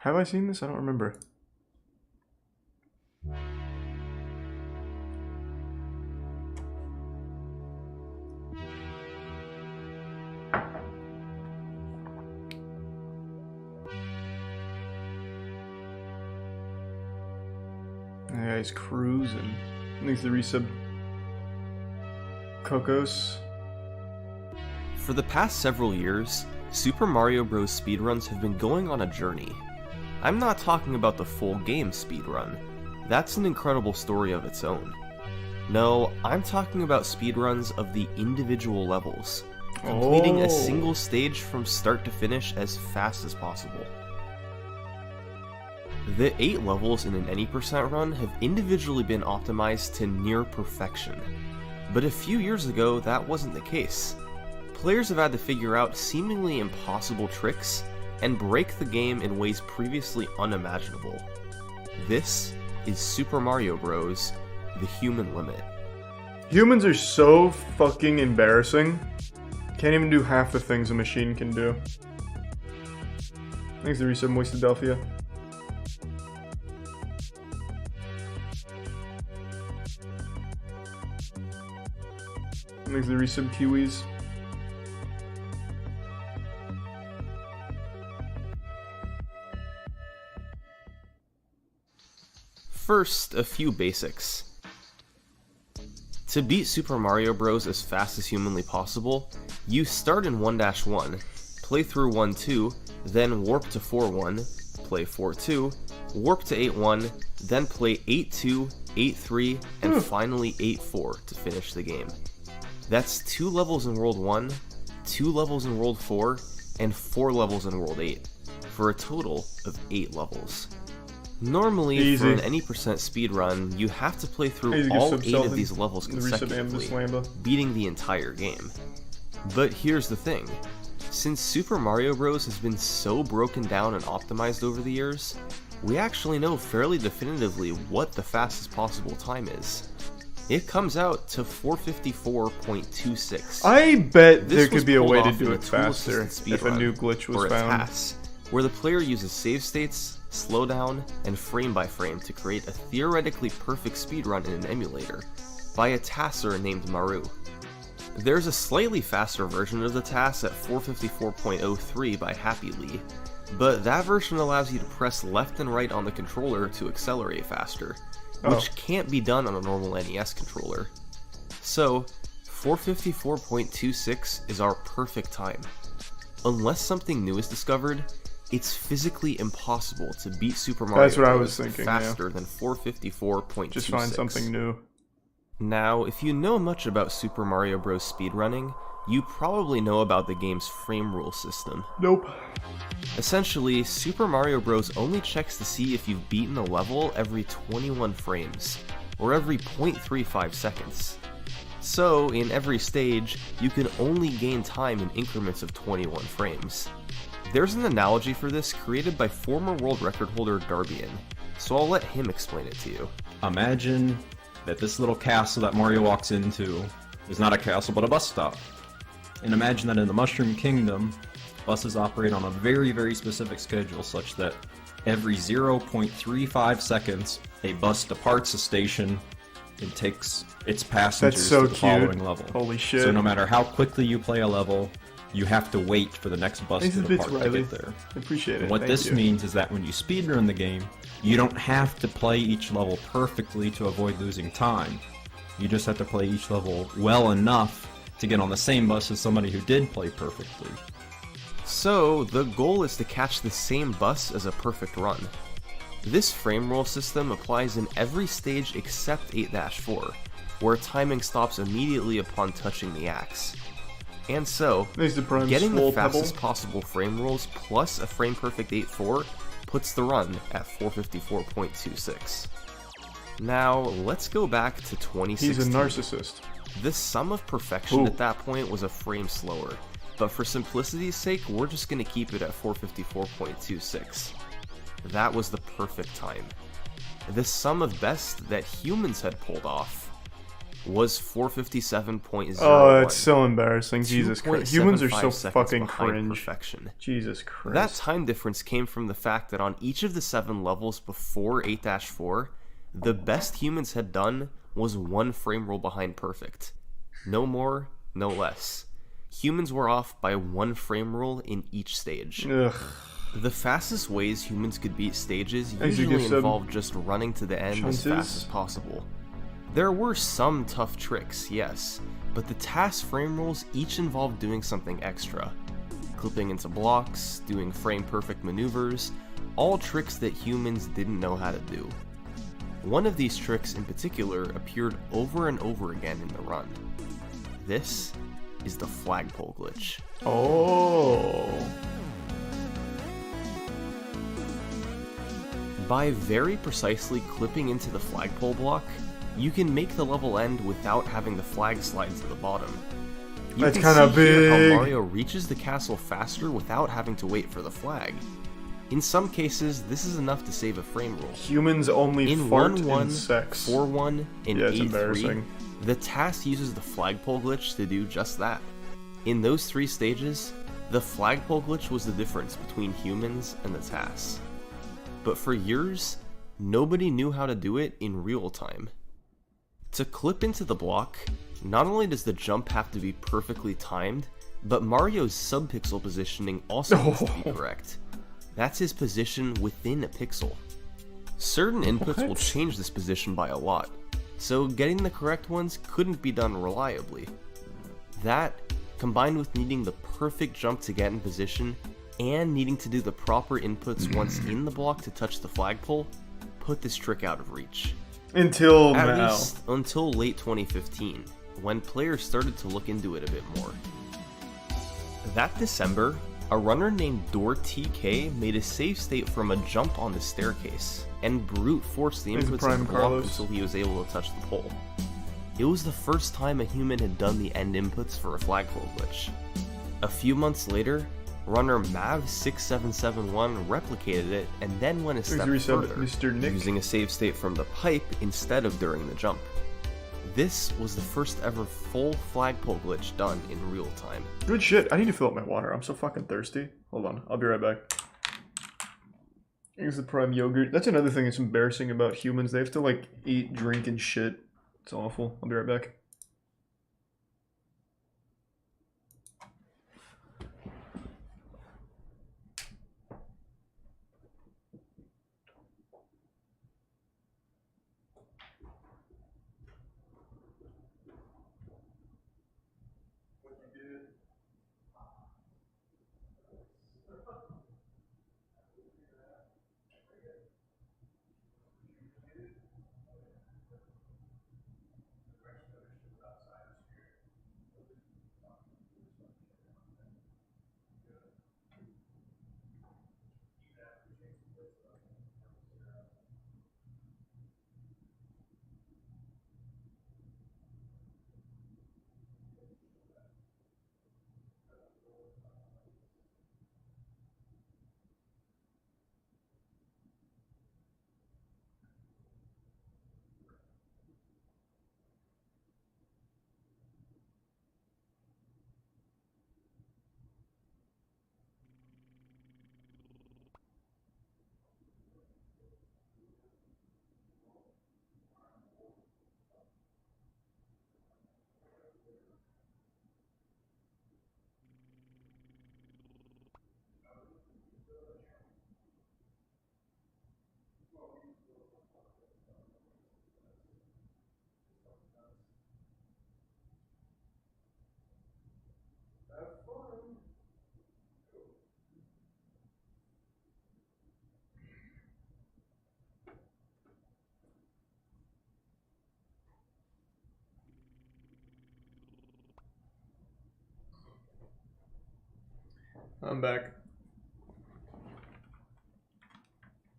Have I seen this? I don't remember. Yeah, he's cruising. Thanks to resub Cocos. For the past several years, Super Mario Bros. Speedruns have been going on a journey. I'm not talking about the full game speedrun. That's an incredible story of its own. No, I'm talking about speedruns of the individual levels, completing a single stage from start to finish as fast as possible. The 8 levels in an any percent run have individually been optimized to near perfection, but a few years ago that wasn't the case. Players have had to figure out seemingly impossible tricks and break the game in ways previously unimaginable. This is Super Mario Bros. The Human Limit. Humans are so fucking embarrassing. Can't even do half the things a machine can do. Thanks to resub Moistadelphia. Thanks to resub Kiwis. First, a few basics. To beat Super Mario Bros. As fast as humanly possible, you start in 1-1, play through 1-2, then warp to 4-1, play 4-2, warp to 8-1, then play 8-2, 8-3, and finally 8-4 to finish the game. That's 2 levels in World 1, 2 levels in World 4, and 4 levels in World 8, for a total of 8 levels. Normally, for an any percent speedrun, you have to play through all 8 of these levels consecutively, beating the entire game. But here's the thing. Since Super Mario Bros. Has been so broken down and optimized over the years, we actually know fairly definitively what the fastest possible time is. It comes out to 454.26. I bet there could be a way to do it faster if a new glitch was found. TAS, where the player uses save states, slowdown, and frame by frame to create a theoretically perfect speedrun in an emulator by a TASer named Maru. There's a slightly faster version of the TAS at 454.03 by Happy Lee, but that version allows you to press left and right on the controller to accelerate faster, which can't be done on a normal NES controller. So, 454.26 is our perfect time. Unless something new is discovered, it's physically impossible to beat Super Mario Bros. Faster than 454.26. Just find something new. Now, if you know much about Super Mario Bros. Speedrunning, you probably know about the game's frame rule system. Nope. Essentially, Super Mario Bros. Only checks to see if you've beaten a level every 21 frames, or every 0.35 seconds. So, in every stage, you can only gain time in increments of 21 frames. There's an analogy for this created by former world record holder Darbian, so I'll let him explain it to you. Imagine that this little castle that Mario walks into is not a castle but a bus stop. And imagine that in the Mushroom Kingdom, buses operate on a very, very specific schedule such that every 0.35 seconds, a bus departs a station and takes its passengers to the following level. Holy shit. So no matter how quickly you play a level, you have to wait for the next bus to depart to get there. Appreciate it. What this means is that when you speedrun the game, you don't have to play each level perfectly to avoid losing time. You just have to play each level well enough to get on the same bus as somebody who did play perfectly. So, the goal is to catch the same bus as a perfect run. This frame roll system applies in every stage except 8-4, where timing stops immediately upon touching the axe. And so, getting the fastest possible frame rolls plus a frame perfect 8-4 puts the run at 454.26. Now, let's go back to 2016. He's a narcissist. The sum of perfection at that point was a frame slower, but for simplicity's sake, we're just going to keep it at 454.26. That was the perfect time. The sum of best that humans had pulled off. was 457.01. Oh, it's so embarrassing. Jesus Christ. Humans are so 2.75 fucking seconds behind cringe. perfection. Jesus Christ. That time difference came from the fact that on each of the 7 levels before 8-4, the best humans had done was 1 frame roll behind perfect. No more, no less. Humans were off by 1 frame roll in each stage. Ugh. The fastest ways humans could beat stages Thanks, you usually give some involved just running to the end as chances. fast as possible. There were some tough tricks, yes, but the task frame rolls each involved doing something extra. Clipping into blocks, doing frame-perfect maneuvers, all tricks that humans didn't know how to do. One of these tricks in particular appeared over and over again in the run. This is the flagpole glitch. Oh. By very precisely clipping into the flagpole block, you can make the level end without having the flag slide to the bottom. You That's can kinda see here big. how Mario reaches the castle faster without having to wait for the flag. In some cases, this is enough to save a frame roll. Humans only In fart 1-1, in sex. 4-1, and Yeah, it's 8-3, embarrassing. the task uses the flagpole glitch to do just that. In those 3 stages, the flagpole glitch was the difference between humans and the task. But for years, nobody knew how to do it in real time. To clip into the block, not only does the jump have to be perfectly timed, but Mario's subpixel positioning also needs to be correct. That's his position within a pixel. Certain inputs will change this position by a lot, so getting the correct ones couldn't be done reliably. That, combined with needing the perfect jump to get in position, and needing to do the proper inputs once in the block to touch the flagpole, put this trick out of reach. Until At now. least until late 2015, when players started to look into it a bit more. That December, a runner named DoorTK made a save state from a jump on the staircase, and brute forced the Thanks, inputs Prime of the block Carlos. until he was able to touch the pole. It was the first time a human had done the end inputs for a flagpole glitch. A few months later, runner Mav6771 replicated it and then went a step further, Mr. Nick. using a save state from the pipe instead of during the jump. This was the first ever full flagpole glitch done in real time. Good shit. I need to fill up my water. I'm so fucking thirsty. Hold on. I'll be right back. Here's the prime yogurt. That's another thing that's embarrassing about humans. They have to, like, eat, drink, and shit. It's awful. I'll be right back. I'm back.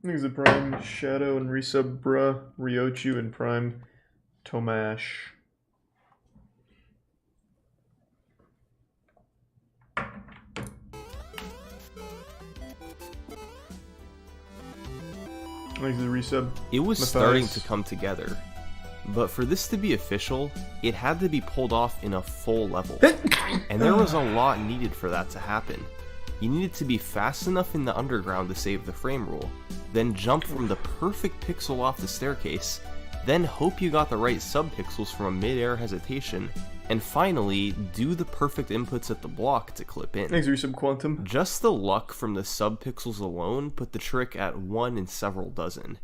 Thanks to Prime Shadow and Resub Bruh, Ryochu, and Prime Tomash. Thanks to the resub. It was Matthias. starting to come together. But for this to be official, it had to be pulled off in a full level. And there was a lot needed for that to happen. You needed to be fast enough in the underground to save the frame rule, then jump from the perfect pixel off the staircase, then hope you got the right subpixels from a mid-air hesitation, and finally, do the perfect inputs at the block to clip in. Thanks, Resub Quantum. Just the luck from the subpixels alone put the trick at 1 in several dozen.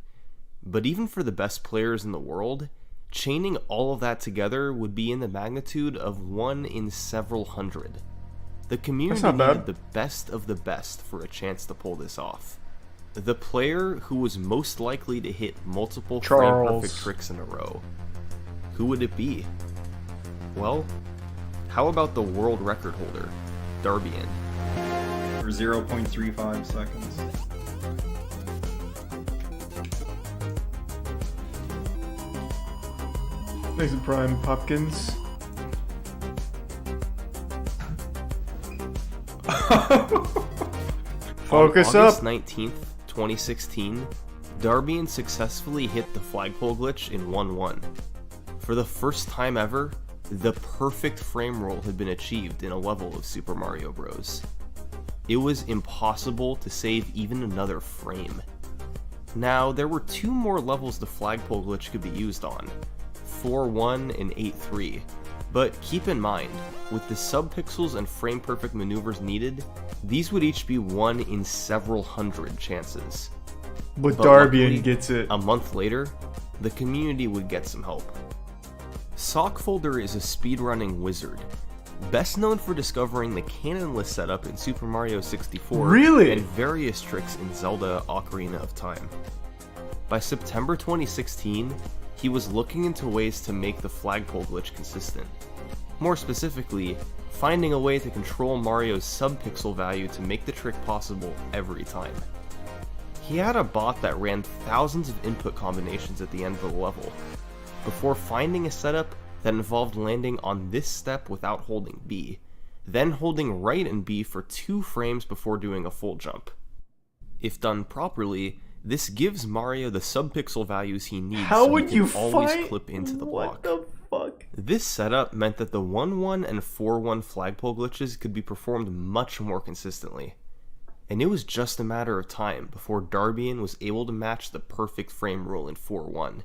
But even for the best players in the world, chaining all of that together would be in the magnitude of 1 in several hundred. The community needed the best of the best for a chance to pull this off. The player who was most likely to hit multiple frame-perfect tricks in a row. Who would it be? Well, how about the world record holder, Darbian? For 0.35 seconds. Thanks to Prime Popkins. Focus On up! August 19th, 2016, Darbian successfully hit the flagpole glitch in 1-1. For the first time ever, the perfect frame roll had been achieved in a level of Super Mario Bros. It was impossible to save even another frame. Now, there were 2 more levels the flagpole glitch could be used on, 4-1 and 8-3, but keep in mind, with the subpixels and frame-perfect maneuvers needed, these would each be 1 in several hundred chances. But luckily, Darbian gets it. A month later, the community would get some help. Sockfolder is a speedrunning wizard, best known for discovering the cannonless setup in Super Mario 64 Really? and various tricks in Zelda Ocarina of Time. By September 2016, he was looking into ways to make the flagpole glitch consistent. More specifically, finding a way to control Mario's subpixel value to make the trick possible every time. He had a bot that ran thousands of input combinations at the end of the level, before finding a setup that involved landing on this step without holding B, then holding right and B for 2 frames before doing a full jump. If done properly, this gives Mario the subpixel values he needs so he can always clip into the block. What the fuck? This setup meant that the 1-1 and 4-1 flagpole glitches could be performed much more consistently. And it was just a matter of time before Darbian was able to match the perfect frame rule in 4-1.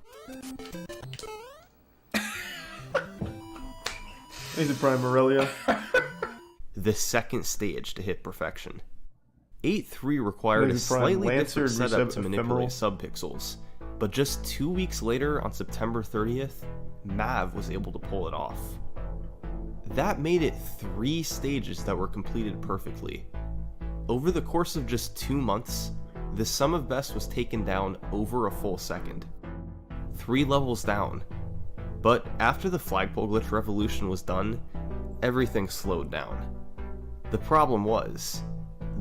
He's a Prime Aurelia. The second stage to hit perfection. 8-3 required a slightly different setup to manipulate subpixels, but just 2 weeks later, on September 30th, Mav was able to pull it off. That made it 3 stages that were completed perfectly. Over the course of just 2 months, the sum of best was taken down over a full second. 3 levels down. But after the flagpole glitch revolution was done, everything slowed down. The problem was,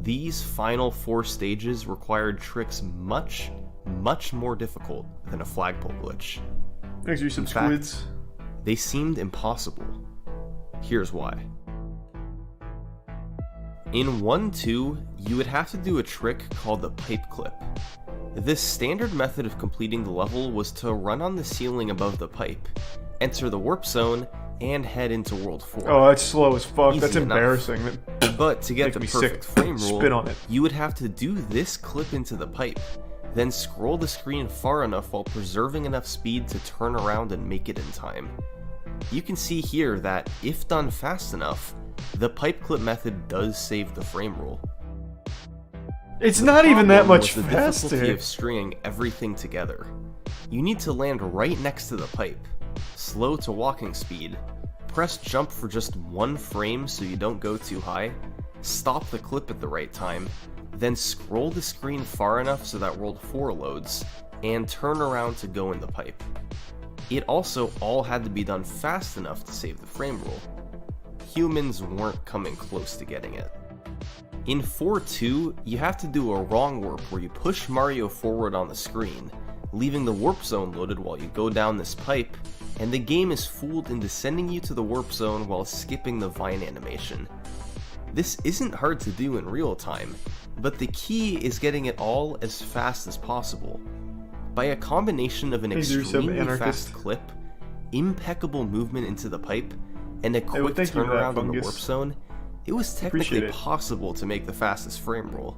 these final 4 stages required tricks much, much more difficult than a flagpole glitch. Thanks for some squids. They seemed impossible. Here's why. In 1-2, you would have to do a trick called the pipe clip. This standard method of completing the level was to run on the ceiling above the pipe, enter the warp zone, and head into World 4. Oh, that's slow as fuck. Easy That's enough. Embarrassing. But to get the perfect frame rule, Spit on it. you would have to do this clip into the pipe, then scroll the screen far enough while preserving enough speed to turn around and make it in time. You can see here that, if done fast enough, the pipe clip method does save the frame rule. It's not even that much was the difficulty faster. of stringing everything together. You need to land right next to the pipe, slow to walking speed, press jump for just 1 frame so you don't go too high, stop the clip at the right time, then scroll the screen far enough so that World 4 loads, and turn around to go in the pipe. It also all had to be done fast enough to save the frame rule. Humans weren't coming close to getting it. In 4-2, you have to do a wrong warp where you push Mario forward on the screen, leaving the warp zone loaded while you go down this pipe, and the game is fooled into sending you to the warp zone while skipping the vine animation. This isn't hard to do in real time, but the key is getting it all as fast as possible. By a combination of an extremely fast clip impeccable movement into the pipe, and a quick thank you for that, turnaround on the Fungus. warp zone, it was technically Appreciate it. possible to make the fastest frame roll.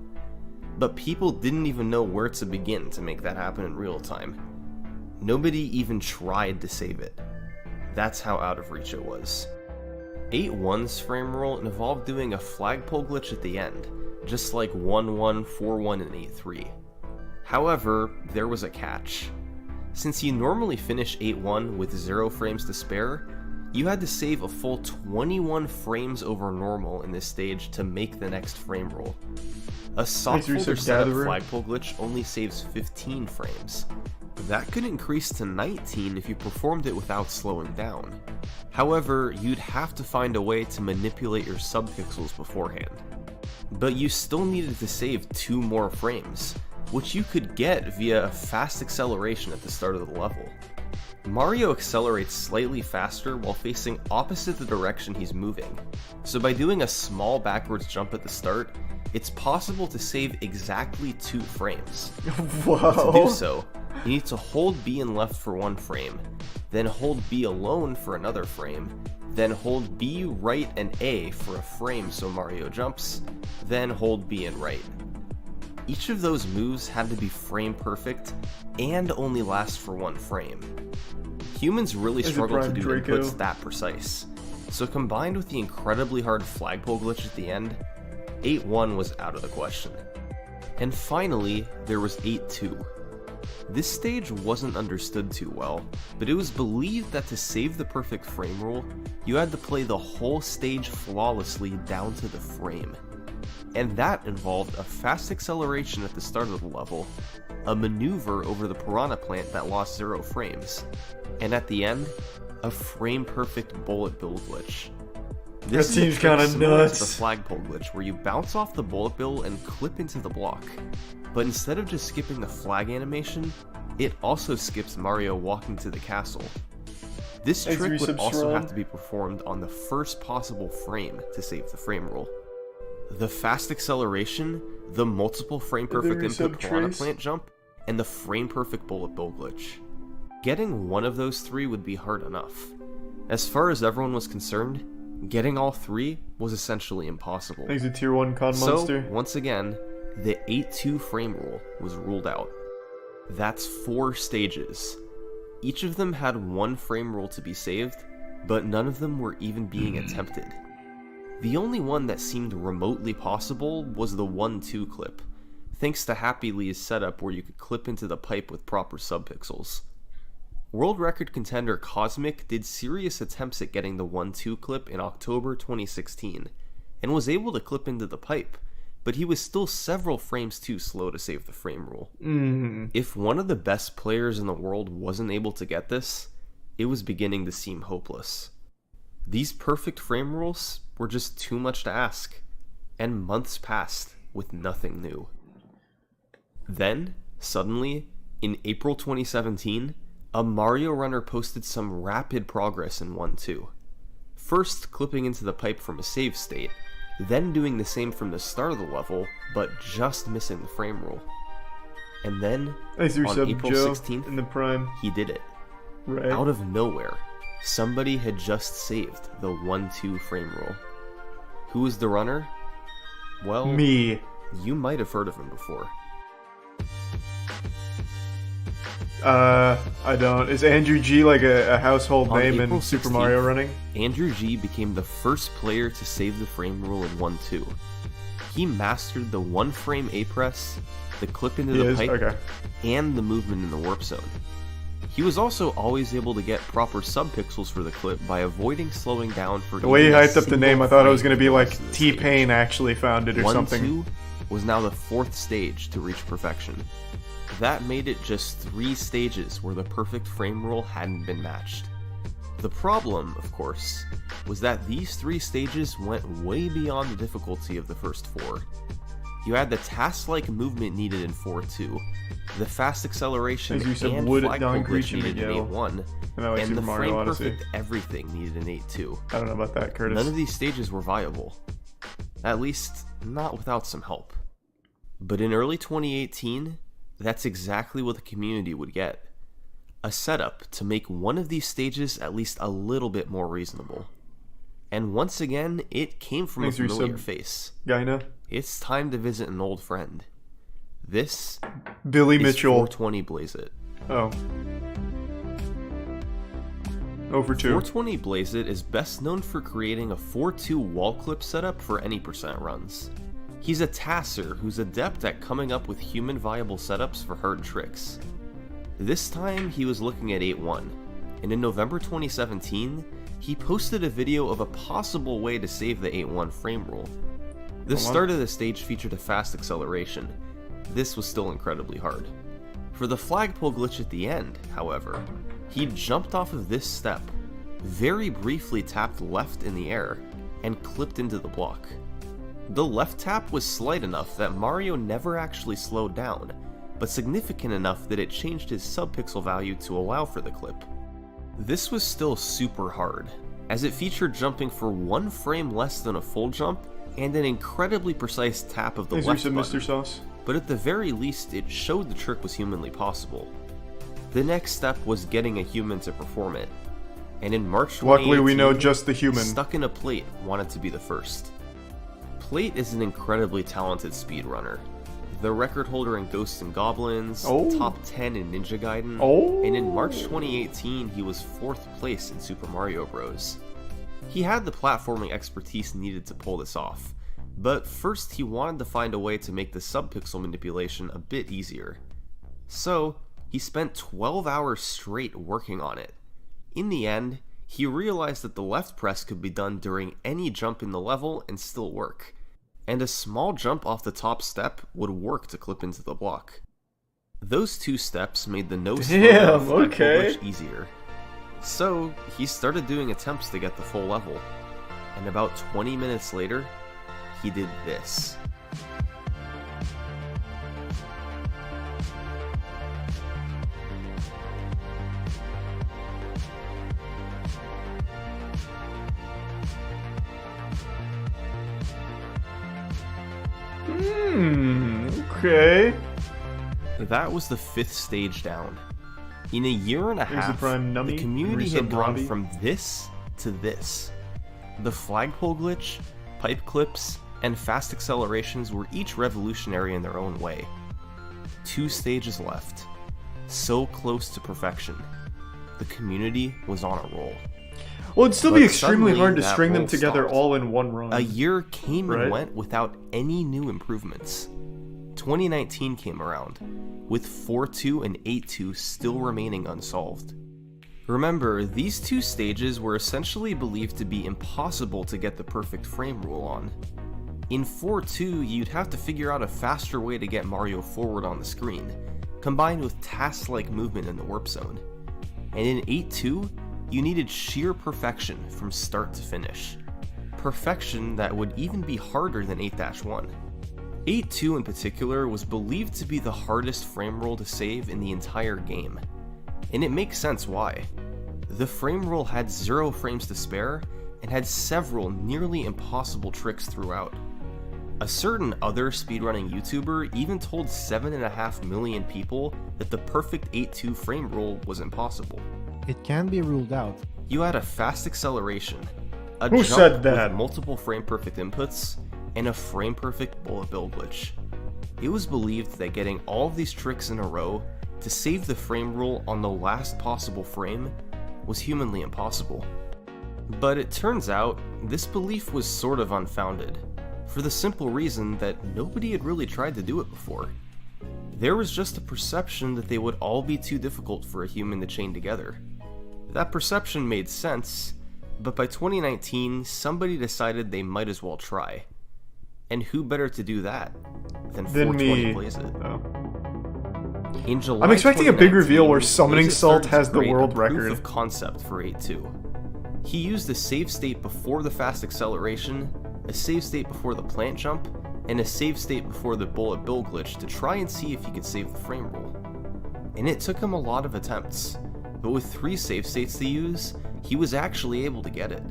But people didn't even know where to begin to make that happen in real time. Nobody even tried to save it. That's how out of reach it was. 8.1's frame roll involved doing a flagpole glitch at the end, just like 1.1, 4.1, and 8.3. However, there was a catch. Since you normally finish 8.1 with 0 frames to spare, you had to save a full 21 frames over normal in this stage to make the next frame roll. A soft folder setup flagpole glitch only saves 15 frames. That could increase to 19 if you performed it without slowing down. However, you'd have to find a way to manipulate your subpixels beforehand. But you still needed to save 2 more frames, which you could get via a fast acceleration at the start of the level. Mario accelerates slightly faster while facing opposite the direction he's moving, so by doing a small backwards jump at the start, it's possible to save exactly 2 frames. Whoa. To do so, you need to hold B and left for 1 frame, then hold B alone for another frame, then hold B, right, and A for a frame so Mario jumps, then hold B and right. Each of those moves had to be frame perfect and only last for 1 frame. Humans really struggle to do inputs that precise, so combined with the incredibly hard flagpole glitch at the end, 8.1 was out of the question. And finally, there was 8.2. This stage wasn't understood too well, but it was believed that to save the perfect frame roll, you had to play the whole stage flawlessly down to the frame. And that involved a fast acceleration at the start of the level, a maneuver over the piranha plant that lost 0 frames, and at the end, a frame-perfect bullet bill glitch. This that seems kind of nuts. The flagpole glitch, where you bounce off the bullet bill and clip into the block. But instead of just skipping the flag animation, it also skips Mario walking to the castle. This trick would also have to be performed on the first possible frame to save the frame roll. The fast acceleration, the multiple frame perfect input piranha plant jump, and the frame perfect bullet bill glitch. Getting one of those 3 would be hard enough. As far as everyone was concerned, getting all 3 was essentially impossible. He's a tier 1 con monster. So, once again, the 8.2 frame rule was ruled out. That's 4 stages. Each of them had 1 frame rule to be saved, but none of them were even being attempted. The only one that seemed remotely possible was the 1-2 clip, thanks to Happy Lee's setup where you could clip into the pipe with proper subpixels. World record contender Cosmic did serious attempts at getting the 1-2 clip in October 2016, and was able to clip into the pipe, but he was still several frames too slow to save the frame rule. If one of the best players in the world wasn't able to get this, it was beginning to seem hopeless. These perfect frame rules were just too much to ask, and months passed with nothing new. Then, suddenly, in April 2017, a Mario runner posted some rapid progress in 1-2. First clipping into the pipe from a save state, then doing the same from the start of the level, but just missing the frame rule. And then, on April 16th, in the prime. he did it. Right. Out of nowhere, somebody had just saved the 1-2 frame rule. Who was the runner? Well, me. You might have heard of him before. I don't. Is Andrew G like a household name April in Super 16th, Mario running? Andrew G became the first player to save the frame rule in 1-2. He mastered the 1-frame A-press, the clip into the pipe, and the movement in the warp zone. He was also always able to get proper subpixels for the clip by avoiding slowing down for the way he hyped up the name. I thought it was going to be like T-Pain actually found it or 1-2 something. Was now the 4th stage to reach perfection. That made it just 3 stages where the perfect frame rule hadn't been matched. The problem, of course, was that these 3 stages went way beyond the difficulty of the first 4. You had the task-like movement needed in 4-2, the fast acceleration and flagpole glitch needed in 8-1, and the frame-perfect everything needed in 8-2. I don't know about that, Curtis. None of these stages were viable. At least, not without some help. But in early 2018, that's exactly what the community would get. a setup to make one of these stages at least a little bit more reasonable. And once again, it came from a familiar face. Gyna. It's time to visit an old friend. This Billy is Mitchell. 420 Blaze It. Oh. Over 2. 420 Blaze It is best known for creating a 4-2 wall clip setup for any percent runs. He's a tasser who's adept at coming up with human viable setups for hard tricks. This time he was looking at 8-1, and in November 2017, he posted a video of a possible way to save the 8-1 frame rule. The start of the stage featured a fast acceleration. This was still incredibly hard. For the flagpole glitch at the end, however, he jumped off of this step, very briefly tapped left in the air, and clipped into the block. The left tap was slight enough that Mario never actually slowed down, but significant enough that it changed his subpixel value to allow for the clip. This was still super hard, as it featured jumping for 1 frame less than a full jump and an incredibly precise tap of the left button. Mr. Sauce. But at the very least, it showed the trick was humanly possible. The next step was getting a human to perform it, and in March 2018, luckily we know just the human. Stuck in a Plate wanted to be the first. Plate is an incredibly talented speedrunner, the record holder in Ghosts and Goblins, top 10 in Ninja Gaiden, and in March 2018 he was 4th place in Super Mario Bros. He had the platforming expertise needed to pull this off, but first he wanted to find a way to make the subpixel manipulation a bit easier. So, he spent 12 hours straight working on it. In the end, he realized that the left press could be done during any jump in the level and still work, and a small jump off the top step would work to clip into the block. Those 2 steps made the no slowdown glitch easier. So, he started doing attempts to get the full level, and about 20 minutes later, he did this. Okay. That was the 5th stage down. In a year and a half, the community had gone from this to this. The flagpole glitch, pipe clips, and fast accelerations were each revolutionary in their own way. 2 stages left. So close to perfection. The community was on a roll. Well, it'd still be extremely hard to string them together all in one run. A year came and went without any new improvements. 2019 came around, with 4-2 and 8-2 still remaining unsolved. Remember, these 2 stages were essentially believed to be impossible to get the perfect frame rule on. In 4-2, you'd have to figure out a faster way to get Mario forward on the screen, combined with task-like movement in the warp zone. And in 8-2, you needed sheer perfection from start to finish. Perfection that would even be harder than 8-1. 8-2 in particular was believed to be the hardest frame rule to save in the entire game. And it makes sense why. The frame rule had 0 frames to spare, and had several nearly impossible tricks throughout. A certain other speedrunning YouTuber even told 7.5 million people that the perfect 8-2 frame rule was impossible. It can be ruled out. You had a fast acceleration, a Who jump said that? with multiple frame perfect inputs, and a frame perfect bullet bill glitch. It was believed that getting all of these tricks in a row to save the frame rule on the last possible frame was humanly impossible. But it turns out, this belief was sort of unfounded, for the simple reason that nobody had really tried to do it before. There was just a perception that they would all be too difficult for a human to chain together. That perception made sense, but by 2019, somebody decided they might as well try. And who better to do that than 420 Blaze It? In July, I'm expecting a big reveal where Summoning Salt has the world record. Proof of concept for 8-2. He used a save state before the fast acceleration, a save state before the plant jump, and a save state before the bullet bill glitch to try and see if he could save the frame rule. And it took him a lot of attempts, but with 3 save states to use, he was actually able to get it.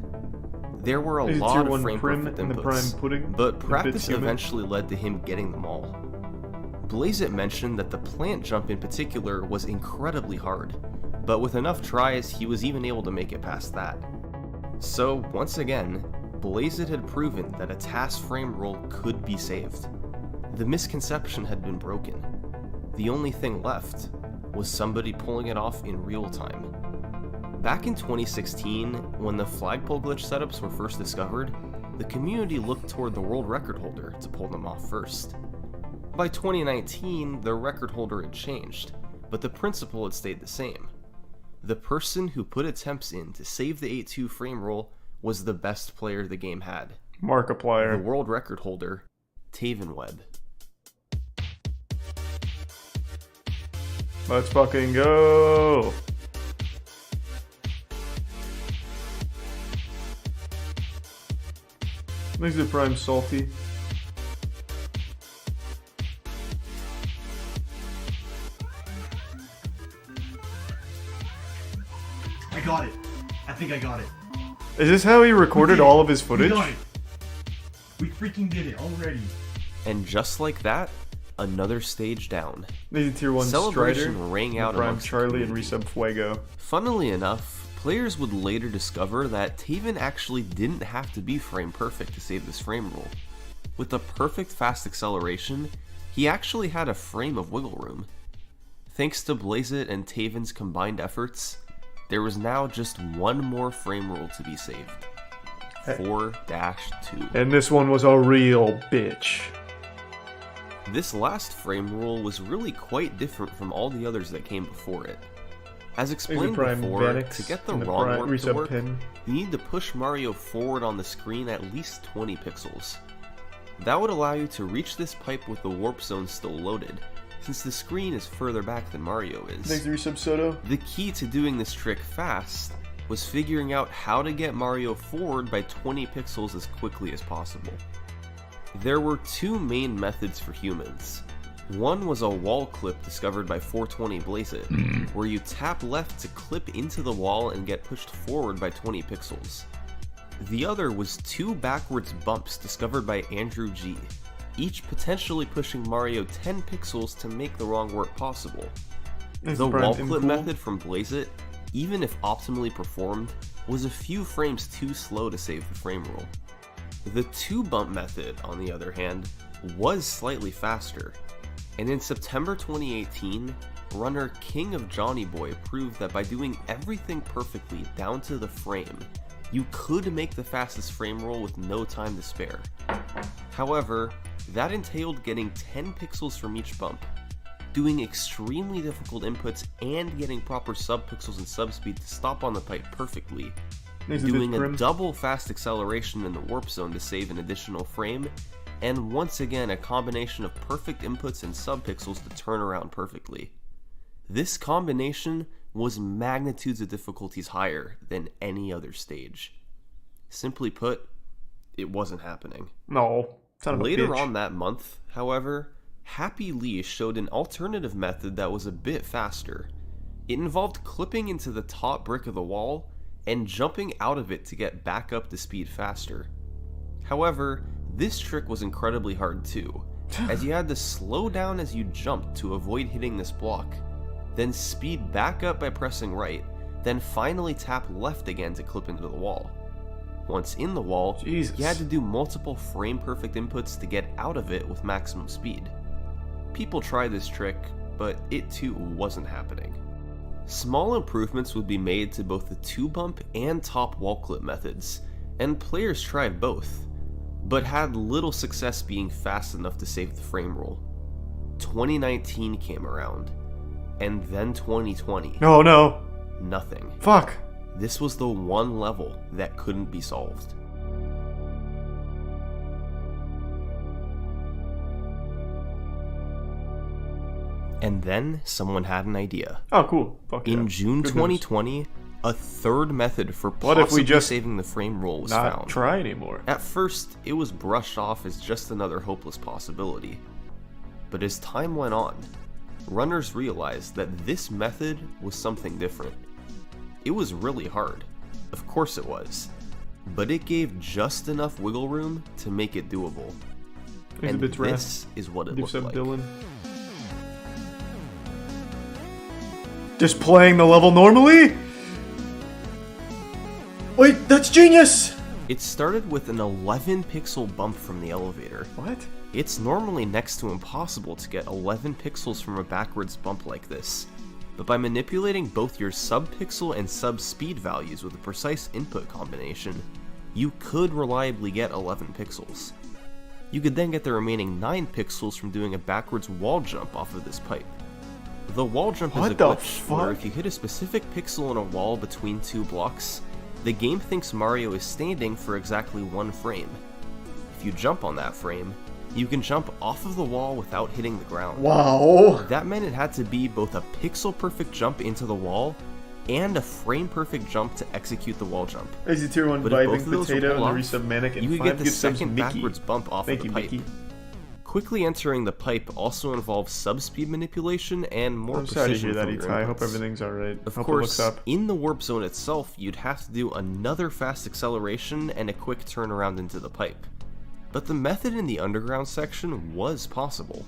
There were a lot of frame perfect inputs, but practice eventually led to him getting them all. Blaze It mentioned that the plant jump in particular was incredibly hard, but with enough tries, he was even able to make it past that. So, once again, Blazeit had proven that a task frame rule could be saved. The misconception had been broken. The only thing left was somebody pulling it off in real time. Back in 2016, when the Flagpole glitch setups were first discovered, the community looked toward the world record holder to pull them off first. By 2019, the record holder had changed, but the principle had stayed the same. The person who put attempts in to save the 8-2 frame rule was the best player the game had. Markiplier. The world record holder, Taven Webb. Let's fucking go! Makes the prime salty. I got it. I think I got it. Is this how he recorded all of his We footage? got it. We freaking did it already. And just like that, another stage down. Maybe tier 1 Celebration Strider, rang out Prime amongst the Charlie, and community. Resub Fuego. Funnily enough, players would later discover that Taven actually didn't have to be frame perfect to save this frame rule. With the perfect fast acceleration, he actually had a frame of wiggle room. Thanks to Blazeit and Taven's combined efforts, there was now just one more frame rule to be saved. 4-2. And this one was a real bitch. This last frame rule was really quite different from all the others that came before it. As explained Prime before, Vanix to get the and wrong Prime warp to Resub work, Pin. you need to push Mario forward on the screen at least 20 pixels. That would allow you to reach this pipe with the warp zone still loaded, since the screen is further back than Mario Thanks is. to Resub Soto. The key to doing this trick fast was figuring out how to get Mario forward by 20 pixels as quickly as possible. There were two main methods for humans. One was a wall clip discovered by 420 Blazeit, where you tap left to clip into the wall and get pushed forward by 20 pixels. The other was two backwards bumps discovered by Andrew G, each potentially pushing Mario 10 pixels to make the wrong work possible. Thanks The to Prime wall Tim clip Cool. method from Blazeit, even if optimally performed, was a few frames too slow to save the frame rule. The two bump method, on the other hand, was slightly faster, and in September 2018, runner King of Johnny Boy proved that by doing everything perfectly down to the frame, you could make the fastest frame roll with no time to spare. However, that entailed getting 10 pixels from each bump, doing extremely difficult inputs and getting proper subpixels and subspeed to stop on the pipe perfectly, Thanks to doing a Bitprim. double fast acceleration in the warp zone to save an additional frame, and once again a combination of perfect inputs and subpixels to turn around perfectly. This combination was magnitudes of difficulties higher than any other stage. Simply put, it wasn't happening. No. Son of a Later bitch. on that month, however, Happy Lee showed an alternative method that was a bit faster. It involved clipping into the top brick of the wall and jumping out of it to get back up to speed faster. However, this trick was incredibly hard too, as you had to slow down as you jumped to avoid hitting this block, then speed back up by pressing right, then finally tap left again to clip into the wall. Once in the wall, Jesus. you had to do multiple frame perfect inputs to get out of it with maximum speed. People tried this trick, but it too wasn't happening. Small improvements would be made to both the 2-bump and top wall clip methods, and players tried both, but had little success being fast enough to save the frame roll. 2019 came around, and then 2020. No, no. Nothing. Fuck. This was the one level that couldn't be solved. And then someone had an idea. Oh, cool. Fuck In yeah. June Good 2020, a third method for What if we possibly just saving the frame roll was Not found. try anymore. At first, it was brushed off as just another hopeless possibility. But as time went on, runners realized that this method was something different. It was really hard. Of course it was. But it gave just enough wiggle room to make it doable. Thanks And a bit, Raph. this is what it Deep looked sub like. Dylan. Just playing the level normally? Wait, that's genius! It started with an 11 pixel bump from the elevator. What? It's normally next to impossible to get 11 pixels from a backwards bump like this, but by manipulating both your sub-pixel and sub-speed values with a precise input combination, you could reliably get 11 pixels. You could then get the remaining 9 pixels from doing a backwards wall jump off of this pipe. The wall jump is a glitch where if you hit a specific pixel in a wall between 2 blocks, the game thinks Mario is standing for exactly 1 frame. If you jump on that frame, you can jump off of the wall without hitting the ground. Wow. That meant it had to be both a pixel-perfect jump into the wall and a frame-perfect jump to execute the wall jump. Easy tier 1 But if both vibing of those potato pull and the off, resub manic and you could 5 get the gift subs second Mickey. backwards bump off Thank of you, the pipe. Mickey. Quickly entering the pipe also involves sub-speed manipulation and more I'm sorry to precision hear that, from your Itai. I hope inputs. everything's alright. Of Hope course, it looks up. in the warp zone itself, you'd have to do another fast acceleration and a quick turnaround into the pipe. But the method in the underground section was possible.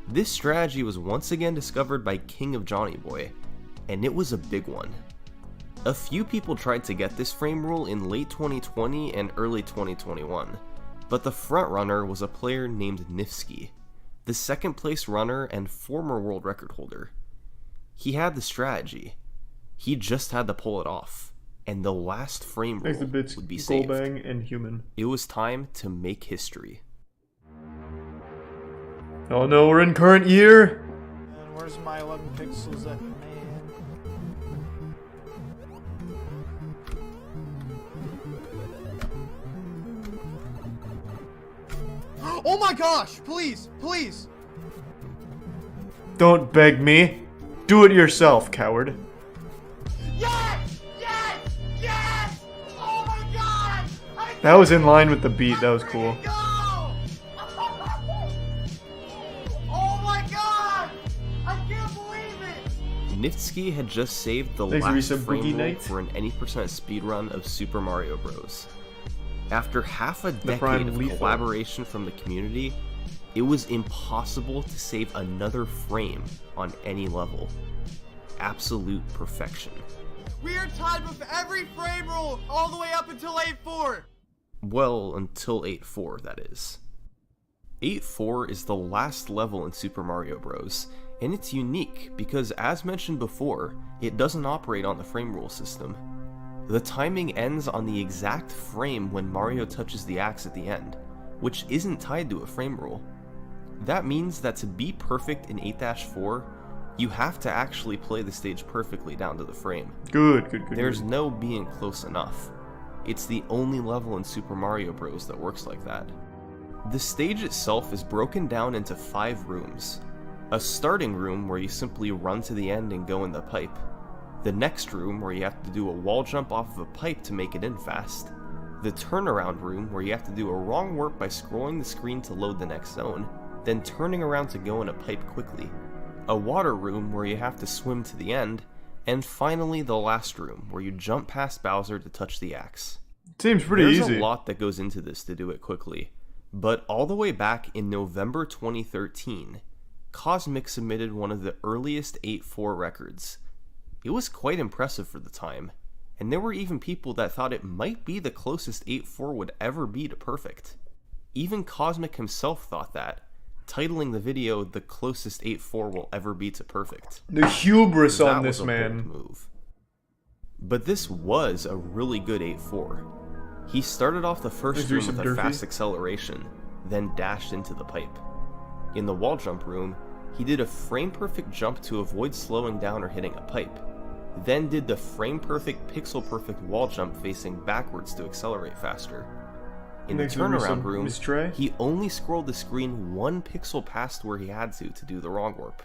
This strategy was once again discovered by King of Johnny Boy, and it was a big one. A few people tried to get this frame rule in late 2020 and early 2021, but the frontrunner was a player named Nifsky, the second place runner and former world record holder. He had the strategy. He just had to pull it off, and the last frame Thanks rule to Bits, would be saved. Golbang, and Human. It was time to make history. Oh no, we're in current year! Man, where's my 11 pixels at, man? Oh my gosh! Please! Please! Don't beg me. Do it yourself, coward. Yes! Yes! Yes! Oh my god! That was in line with the beat, that was cool. Go! Oh my god! I can't believe it! Nifsky had just saved the Thanks, last Risa frame Boogie rule Night. for an any percent speedrun of Super Mario Bros. After half a decade prime of lethal. collaboration from the community, it was impossible to save another frame on any level. Absolute perfection. We are tied with every frame rule all the way up until 8-4. Well, until 8-4, that is. 8-4 is the last level in Super Mario Bros., and it's unique because, as mentioned before, it doesn't operate on the frame rule system. The timing ends on the exact frame when Mario touches the axe at the end, which isn't tied to a frame rule. That means that to be perfect in 8-4, you have to actually play the stage perfectly down to the frame. Good. There's no being close enough. It's the only level in Super Mario Bros. That works like that. The stage itself is broken down into 5 rooms. A starting room where you simply run to the end and go in the pipe. The next room where you have to do a wall jump off of a pipe to make it in fast. The turnaround room where you have to do a wrong warp by scrolling the screen to load the next zone, then turning around to go in a pipe quickly. A water room where you have to swim to the end, and finally the last room where you jump past Bowser to touch the axe. Seems pretty There's easy. a lot that goes into this to do it quickly, but all the way back in November 2013, Cosmic submitted one of the earliest 8-4 records. It was quite impressive for the time, and there were even people that thought it might be the closest 8-4 would ever be to perfect. Even Cosmic himself thought that, titling the video "The Closest 8-4 Will Ever Be to Perfect." The hubris That on was this a man. bold move. But this was a really good 8-4. He started off the first room with a fast acceleration, then dashed into the pipe. In the wall jump room, he did a frame-perfect jump to avoid slowing down or hitting a pipe, then did the frame-perfect, pixel-perfect wall jump facing backwards to accelerate faster. In the Next room, turnaround room, Miss Trey. he only scrolled the screen 1 pixel past where he had to do the wrong warp.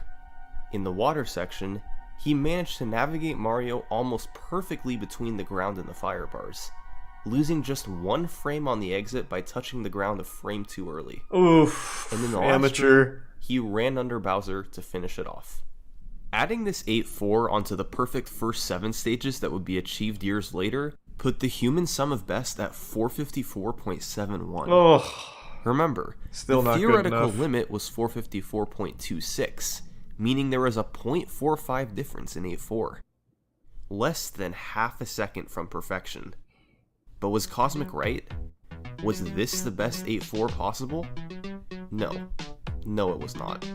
In the water section, he managed to navigate Mario almost perfectly between the ground and the fire bars, losing just 1 frame on the exit by touching the ground a frame too early. Oof. And in the last Amateur. room, he ran under Bowser to finish it off. Adding this 8-4 onto the perfect first 7 stages that would be achieved years later put the human sum of best at 454.71. Oh. Remember, Still the not good theoretical enough. limit was 454.26, meaning there was a 0.45 difference in 8.4. Less than half a second from perfection. But was Cosmic right? Was this the best 8.4 possible? No. No, it was not.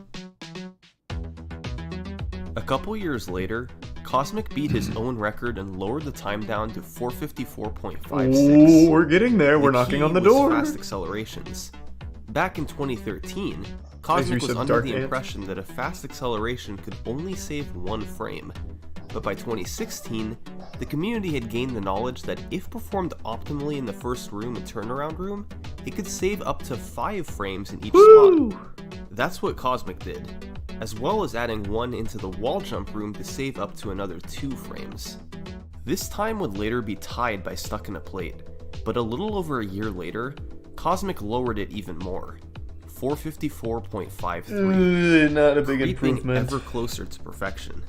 A couple years later, Cosmic beat his own record and lowered the time down to 454.56. Ooh, we're getting there. We're knocking on the door. Fast accelerations. Back in 2013, Cosmic was under the impression that a fast acceleration could only save 1 frame. But by 2016, the community had gained the knowledge that if performed optimally in the first room and turnaround room, it could save up to 5 frames in each spot. That's what Cosmic did, as well as adding 1 into the wall jump room to save up to another 2 frames. This time would later be tied by Stuck in a Plate, but a little over a year later, Cosmic lowered it even more, 454.53, not a big creeping improvement. ever closer to perfection.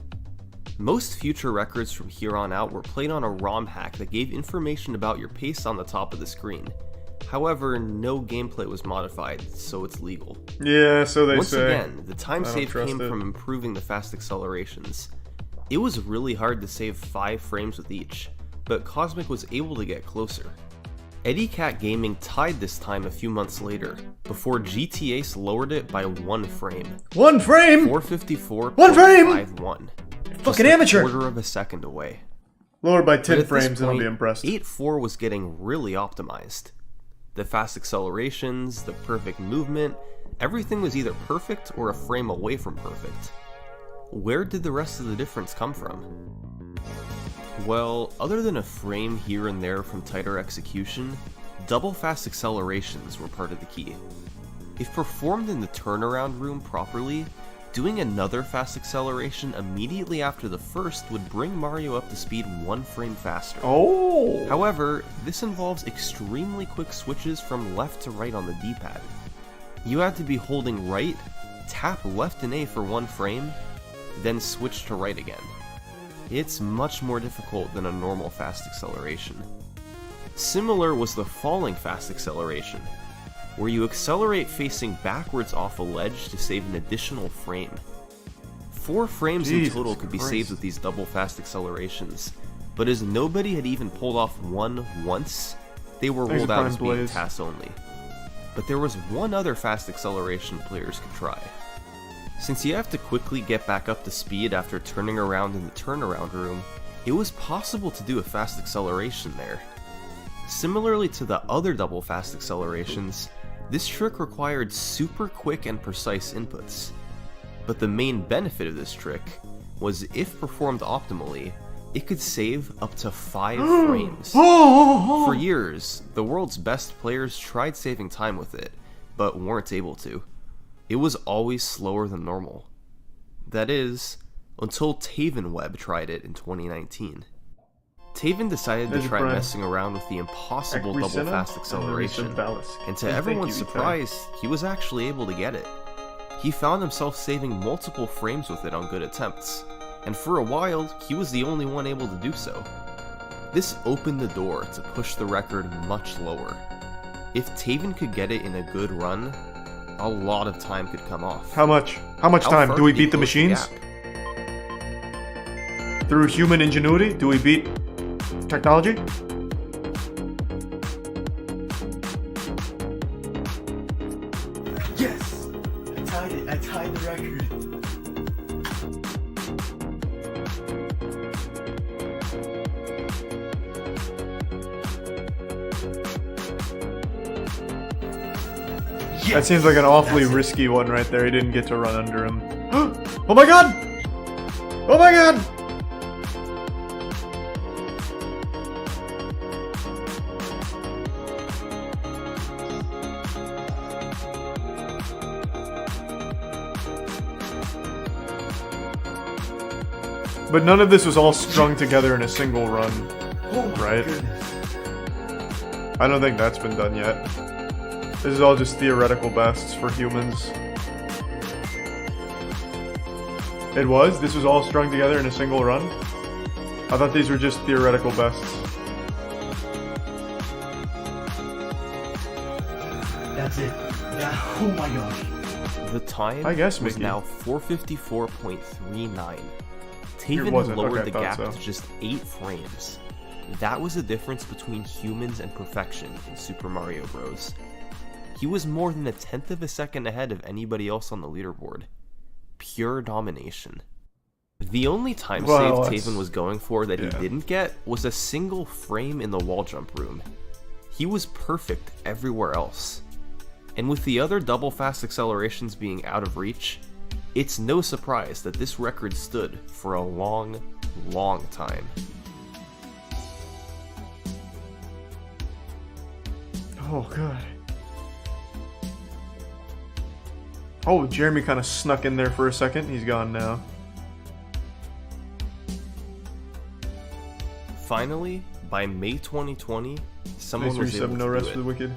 Most future records from here on out were played on a ROM hack that gave information about your pace on the top of the screen. However, no gameplay was modified, so it's legal. Yeah, so they Once say. again, the time save came from improving the fast accelerations. It was really hard to save 5 frames with each, but Cosmic was able to get closer. Eddie Cat Gaming tied this time a few months later, before GTAce lowered it by 1 frame. 1 frame! 454.51. Fucking amateur! Quarter of a second away. Lowered by 10 But at this frames and I'll point, be impressed. 8.4 was getting really optimized. The fast accelerations, the perfect movement, everything was either perfect or a frame away from perfect. Where did the rest of the difference come from? Well, other than a frame here and there from tighter execution, double fast accelerations were part of the key. If performed in the turnaround room properly, doing another fast acceleration immediately after the first would bring Mario up to speed 1 frame faster. Oh! However, this involves extremely quick switches from left to right on the D-pad. You had to be holding right, tap left and A for 1 frame, then switch to right again. It's much more difficult than a normal fast acceleration. Similar was the falling fast acceleration, where you accelerate facing backwards off a ledge to save an additional frame. 4 frames in total could be saved with these double fast accelerations, but as nobody had even pulled off one once, they were rolled out as being pass only. But there was one other fast acceleration players could try. Since you have to quickly get back up to speed after turning around in the turnaround room, it was possible to do a fast acceleration there. Similarly to the other double fast accelerations, this trick required super quick and precise inputs. But the main benefit of this trick was if performed optimally, it could save up to 5 frames. For years, the world's best players tried saving time with it, but weren't able to. It was always slower than normal. That is, until Taven Webb tried it in 2019. Taven decided to try messing around with the impossible double fast acceleration, and to everyone's surprise, he was actually able to get it. He found himself saving multiple frames with it on good attempts, and for a while, he was the only one able to do so. This opened the door to push the record much lower. If Taven could get it in a good run, a lot of time could come off. How much? How much time? Do we beat the machines? Through human ingenuity? Do we beat technology? Yes! I tied it. I tied the record. Yes! That seems like an awfully risky one right there. He didn't get to run under him. Oh my god! Oh my god! But none of this was all strung together in a single run, right? I don't think that's been done yet. This is all just theoretical bests for humans. It was? This was all strung together in a single run? I thought these were just theoretical bests. That's it. Yeah. Oh my gosh. The time I guess, was Mickey. now 454.39. It Taven wasn't. had lowered Okay, the I gap thought so. to just 8 frames. That was the difference between humans and perfection in Super Mario Bros. He was more than 1/10 of a second ahead of anybody else on the leaderboard. Pure domination. The only time Well, save that's- Taven was going for that he yeah. didn't get was a single frame in the wall jump room. He was perfect everywhere else. And with the other double fast accelerations being out of reach, it's no surprise that this record stood for a long, long time. Oh, God. Oh, Jeremy kind of snuck in there for a second. He's gone now. Finally, by May 2020, someone Nice was able 37, to no do rest it. for the wicked.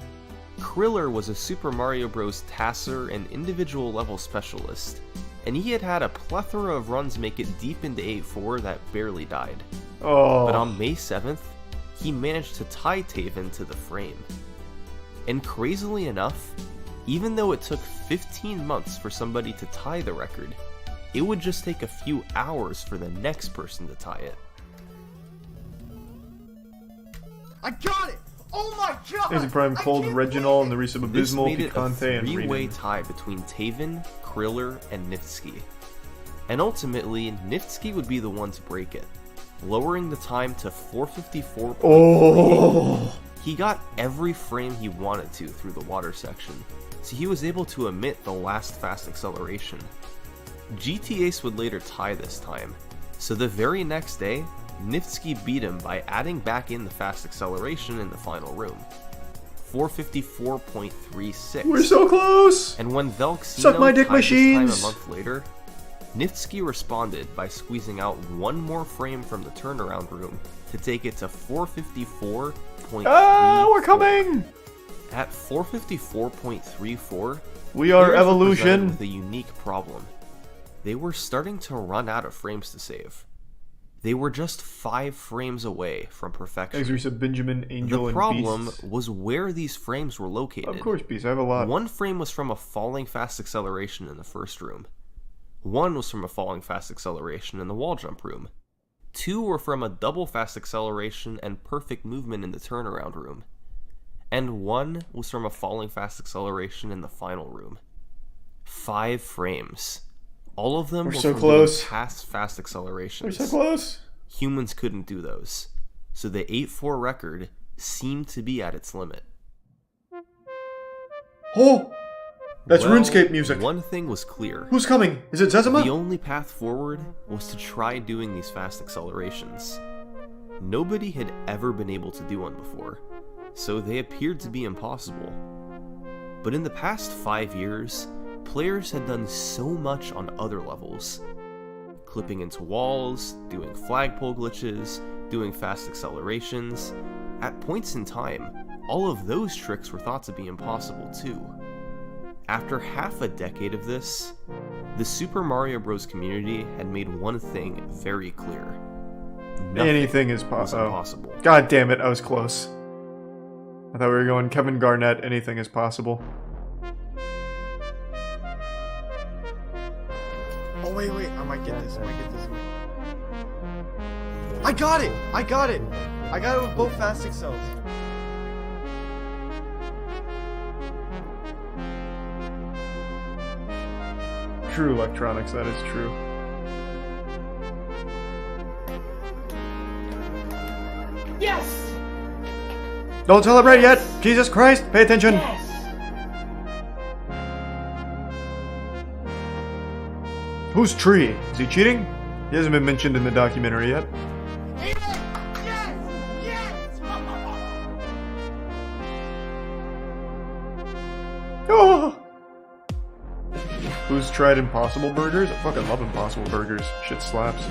Kriller was a Super Mario Bros. Tasser and individual level specialist, and he had had a plethora of runs make it deep into 8-4 that barely died. Oh. But on May 7th, he managed to tie Taven to the frame. And crazily enough, even though it took 15 months for somebody to tie the record, it would just take a few hours for the next person to tie it. I got it! Oh my god! Easy Prime, I Cold, can't Reginald, and the believe Recep This Abysmal, made it a Picante, and three-way Renan. tie between Taven, Kriller, and Nifsky. And ultimately, Nifsky would be the one to break it, lowering the time to 454.38. Oh. He got every frame he wanted to through the water section, so he was able to omit the last fast acceleration. GT Ace would later tie this time, so the very next day, Nifsky beat him by adding back in the fast acceleration in the final room. 454.36. We're so close! And when Velxino Suck my dick tied this time machines! a month later, Nifsky responded by squeezing out one more frame from the turnaround room to take it to 454.34. Ah, we're coming! At 454.34, We are players were presented Evolution. with a unique problem. They were starting to run out of frames to save. They were just 5 frames away from perfection. Thanks, Recep, Benjamin, Angel, The and problem Beast. was where these frames were located. Of course, Beast. I have a lot. One frame was from a falling fast acceleration in the first room. One was from a falling fast acceleration in the wall jump room. 2 were from a double fast acceleration and perfect movement in the turnaround room. And 1 was from a falling fast acceleration in the final room. 5 frames. All of them We're were so from close. doing past fast We're accelerations. so close. Humans couldn't do those. So the 8-4 record seemed to be at its limit. Oh! That's Well, RuneScape music. One thing was clear. Who's coming? Is it Zezima? The only path forward was to try doing these fast accelerations. Nobody had ever been able to do one before, so they appeared to be impossible. But in the past 5 years, players had done so much on other levels. Clipping into walls, doing flagpole glitches, doing fast accelerations. At points in time, all of those tricks were thought to be impossible too. After half a decade of this, the Super Mario Bros. Community had made one thing very clear. Nothing Anything is was possible. impossible. God damn it, I was close. I thought we were going Kevin Garnett, anything is possible. Oh wait, I might get this. I got it! I got it with both fast accels. True electronics, that is true. Yes! Don't celebrate yet! Jesus Christ, pay attention! Yes! Who's Tree? Is he cheating? He hasn't been mentioned in the documentary yet. Eat it! Yes! Yes! Oh! Who's tried Impossible Burgers? I fucking love Impossible Burgers. Shit slaps.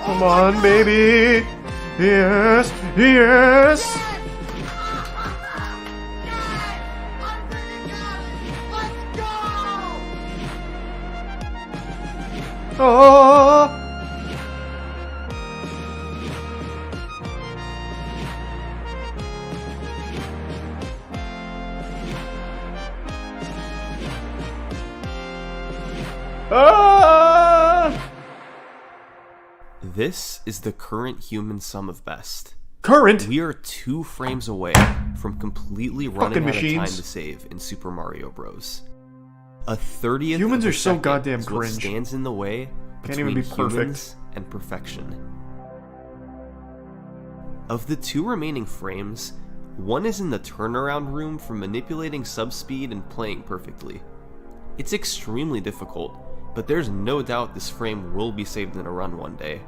Come on, baby! Yes! Yes! Oh! Ah! This is the current human sum of best. Current? We are 2 frames away from completely running Fucking out of time machines. to save in Super Mario Bros. A 30th Humans of a are so second goddamn is what cringe. stands in the way Can't between even be perfect. humans and perfection. Of the 2 remaining frames, one is in the turnaround room for manipulating subspeed and playing perfectly. It's extremely difficult, but there's no doubt this frame will be saved in a run one day,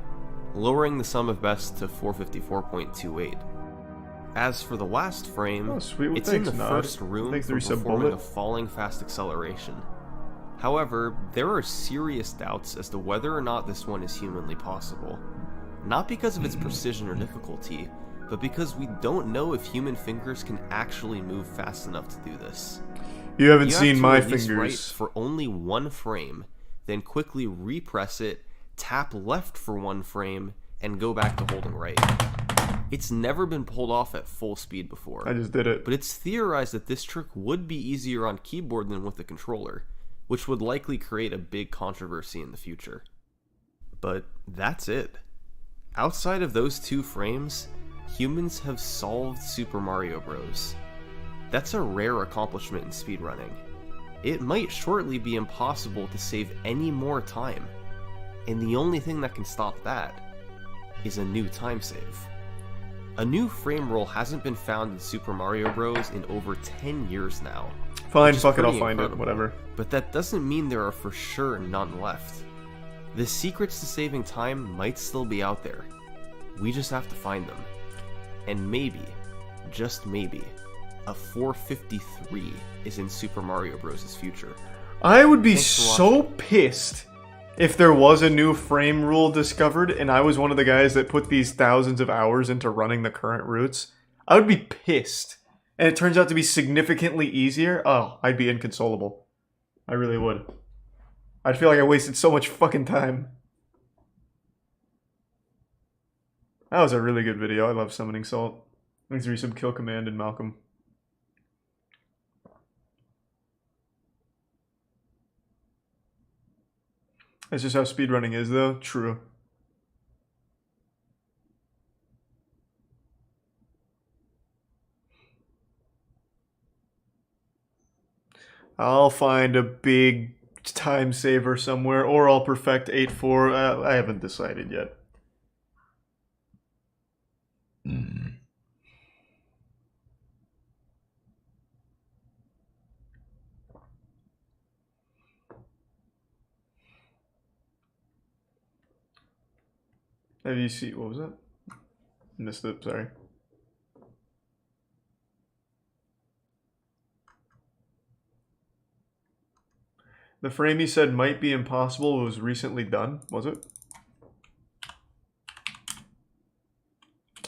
lowering the sum of best to 454.28. As for the last frame, Oh, sweet. Well, it's in thanks, the Nod. first room Thanks, for 3-sub performing bullet. a falling fast acceleration. However, there are serious doubts as to whether or not this one is humanly possible. Not because of its precision or difficulty, but because we don't know if human fingers can actually move fast enough to do this. You haven't You have seen to my at least write fingers. for only 1 frame, then quickly repress it, tap left for 1 frame, and go back to holding right. It's never been pulled off at full speed before, I just did it. but it's theorized that this trick would be easier on keyboard than with the controller, which would likely create a big controversy in the future. But that's it. Outside of those 2 frames, humans have solved Super Mario Bros. That's a rare accomplishment in speedrunning. It might shortly be impossible to save any more time, and the only thing that can stop that is a new time save. A new frame rule hasn't been found in Super Mario Bros. In over 10 years now. Fine, which is fuck it, I'll pretty find it. incredible. Whatever. But that doesn't mean there are for sure none left. The secrets to saving time might still be out there. We just have to find them. And maybe, just maybe, a 453 is in Super Mario Bros.' future. I would be Thanks for so pissed if there was a new frame rule discovered and I was one of the guys that put these thousands of hours into running the current routes. I would be pissed. And it turns out to be significantly easier. Oh, I'd be inconsolable. I really would. I'd feel like I wasted so much fucking time. That was a really good video. I love summoning Salt. Thanks for your sub kill command and Malcolm. That's just how speedrunning is, though. True. I'll find a big time saver somewhere, or I'll perfect 8-4. I haven't decided yet. Have you seen, what was that? Missed it, sorry. The frame you said might be impossible was recently done, was it?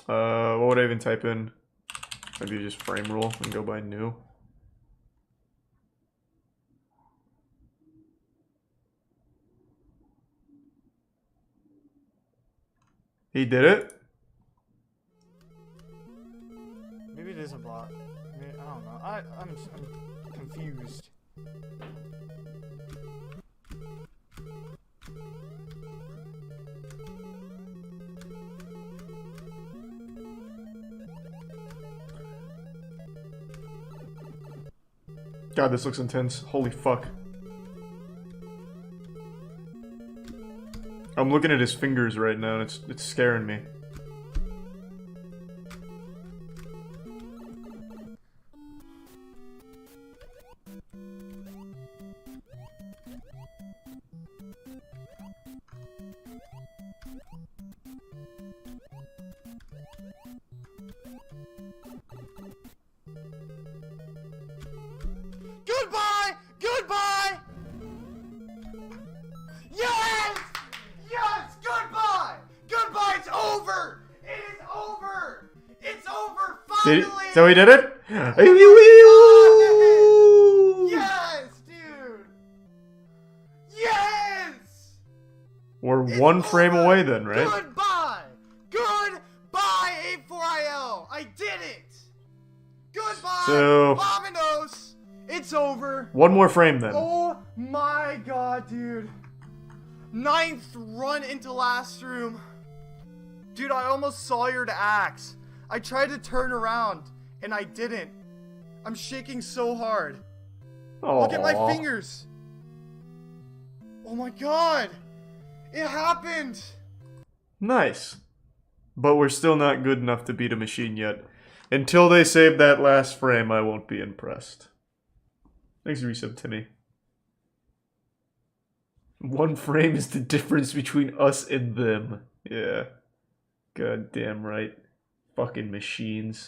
What would I even type in? Maybe just frame rule and go by new. He did it? Maybe it is a bot. Maybe, I don't know. I'm confused. God, this looks intense. Holy fuck. I'm looking at his fingers right now and it's scaring me. Goodbye! Goodbye! Yes! Yes! Goodbye! Goodbye! It's over! It is over! It's over! Did Finally! he, so he did it? Yes, dude! Yes! We're It's one frame over. away then, right? Goodbye! Goodbye, 84IL! I did it! Goodbye! So- Vominos! It's over! One more frame then. Oh my god, dude. 9th run into last room. Dude, I almost sawyered axe. I tried to turn around, and I didn't. I'm shaking so hard. Look at my Aw. fingers. Oh my god. It happened. Nice. But we're still not good enough to beat a machine yet. Until they save that last frame, I won't be impressed. Thanks, resub, Timmy. One frame is the difference between us and them. Yeah. God damn right. Fucking machines.